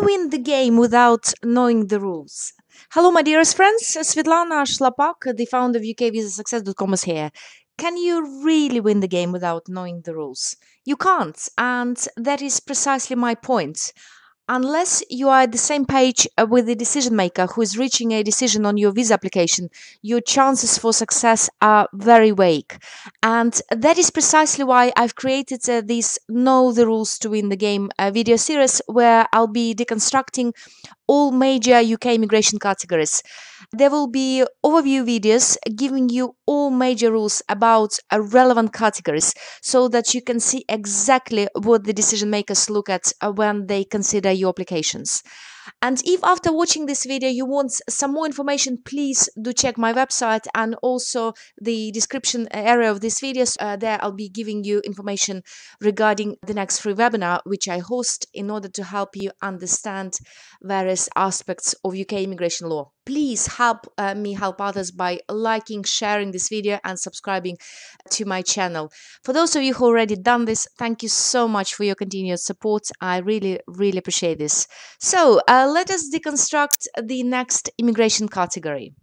win the game without knowing the rules? Hello, my dearest friends. Svetlana Shlapak, the founder of ukvisasuccess.com is here. Can you really win the game without knowing the rules? You can't, and that is precisely my point. Unless you are at the same page with the decision maker who is reaching a decision on your visa application, your chances for success are very vague. And that is precisely why I've created this Know the Rules to Win the Game video series where I'll be deconstructing all major UK immigration categories. There will be overview videos giving you all major rules about relevant categories so that you can see exactly what the decision makers look at when they consider your applications. And if after watching this video you want some more information, please do check my website and also the description area of this video. There I'll be giving you information regarding the next free webinar which I host in order to help you understand various aspects of UK immigration law. Please help me help others by liking, sharing this video and subscribing to my channel. For those of you who already done this, thank you so much for your continued support. I really appreciate this. So let us deconstruct the next immigration category.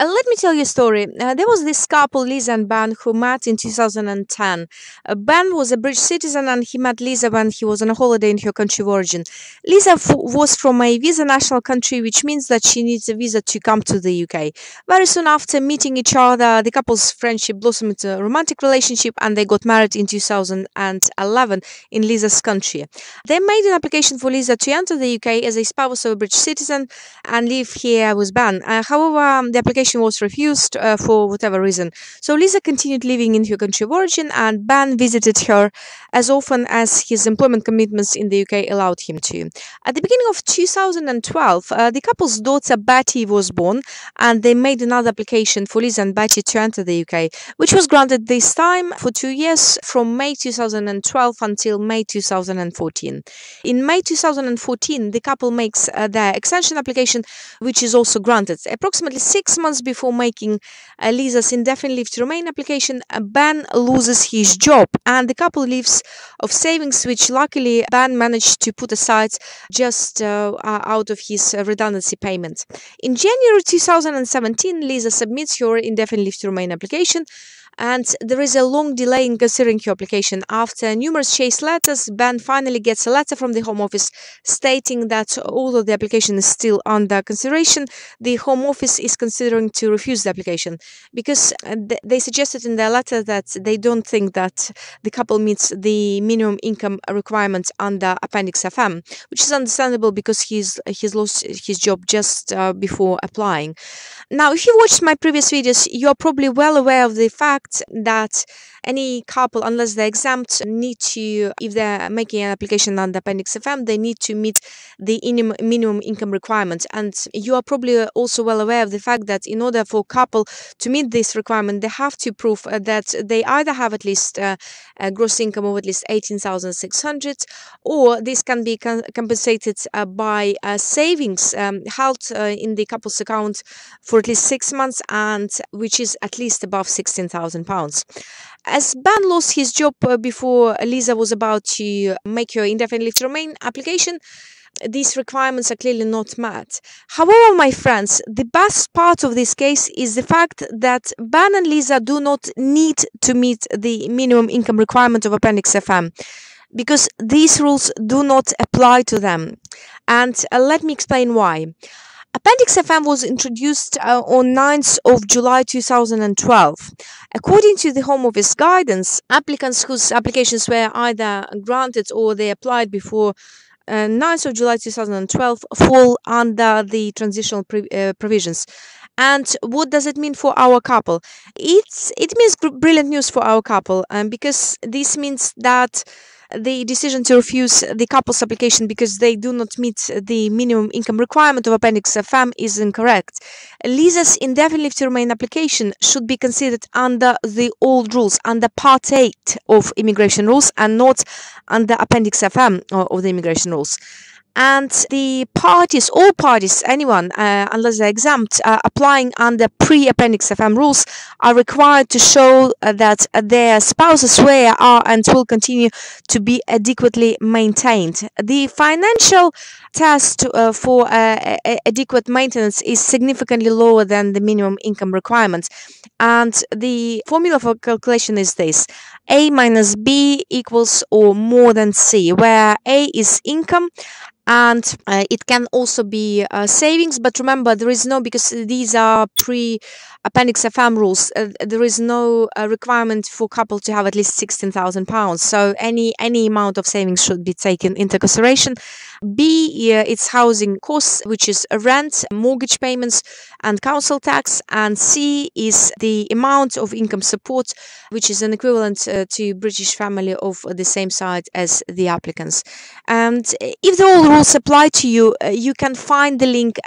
Let me tell you a story. There was this couple, Lisa and Ben, who met in 2010. Ben was a British citizen and he met Lisa when he was on a holiday in her country of origin. Lisa was from a visa national country, which means that she needs a visa to come to the UK. Very soon after meeting each other, the couple's friendship blossomed into a romantic relationship and they got married in 2011 in Lisa's country. They made an application for Lisa to enter the UK as a spouse of a British citizen and live here with Ben. However, the application was refused for whatever reason. So Lisa continued living in her country of origin and Ben visited her as often as his employment commitments in the UK allowed him to. At the beginning of 2012, the couple's daughter Betty was born and they made another application for Lisa and Betty to enter the UK, which was granted this time for 2 years from May 2012 until May 2014. In May 2014, the couple makes their extension application, which is also granted. Approximately 6 months before making Lisa's indefinite leave to remain application, Ben loses his job and the couple lives of savings which luckily Ben managed to put aside just out of his redundancy payment. In January 2017, Lisa submits her indefinite leave to remain application, and there is a long delay in considering her application. After numerous chase letters, Ben finally gets a letter from the Home Office stating that although the application is still under consideration, the Home Office is considering to refuse the application because they suggested in their letter that they don't think that the couple meets the minimum income requirements under Appendix FM, which is understandable because he's lost his job just before applying. Now, if you watched my previous videos, you're probably well aware of the fact that any couple, unless they're exempt, need to, if they're making an application under Appendix FM, they need to meet the minimum income requirement. And you are probably also well aware of the fact that in order for a couple to meet this requirement, they have to prove that they either have at least a gross income of at least 18,600, or this can be compensated by savings held in the couple's account for at least 6 months, and which is at least above £16,000. As Ben lost his job before Lisa was about to make her indefinite leave to remain application, these requirements are clearly not met. However, my friends, the best part of this case is the fact that Ben and Lisa do not need to meet the minimum income requirement of Appendix FM, because these rules do not apply to them. And let me explain why. Appendix FM was introduced on 9th of July 2012. According to the Home Office guidance, applicants whose applications were either granted or they applied before 9th of July 2012 fall under the transitional provisions. And what does it mean for our couple? It means brilliant news for our couple, because this means that the decision to refuse the couple's application because they do not meet the minimum income requirement of Appendix FM is incorrect. Lisa's indefinite leave to remain application should be considered under the old rules, under Part 8 of immigration rules, and not under Appendix FM of the immigration rules. And the parties, all parties, anyone, unless they're exempt, applying under pre-Appendix FM rules are required to show that their spouses were, are, and will continue to be adequately maintained. The financial test for adequate maintenance is significantly lower than the minimum income requirements. And the formula for calculation is this: A minus B equals or more than C, where A is income and it can also be savings. But remember, there is no, because these are pre Appendix FM rules, there is no requirement for couple to have at least £16,000. So any amount of savings should be taken into consideration. B, it's housing costs, which is rent, mortgage payments, and council tax. And C is the amount of income support, which is an equivalent to British family of the same size as the applicants. And if the old rules apply to you, you can find the link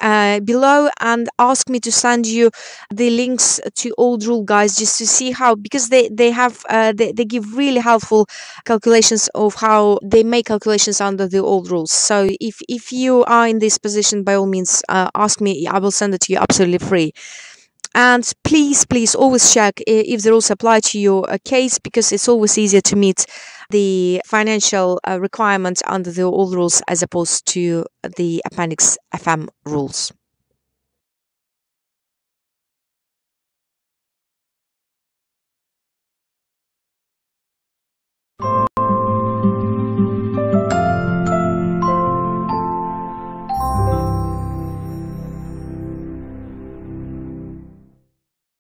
below and ask me to send you the links to old rule guides, just to see how, because they have they give really helpful calculations of how they make calculations under the old rules. So if you are in this position, by all means ask me. I will send it to you absolutely free. And please always check if the rules apply to your case, because it's always easier to meet the financial requirements under the old rules as opposed to the Appendix FM rules.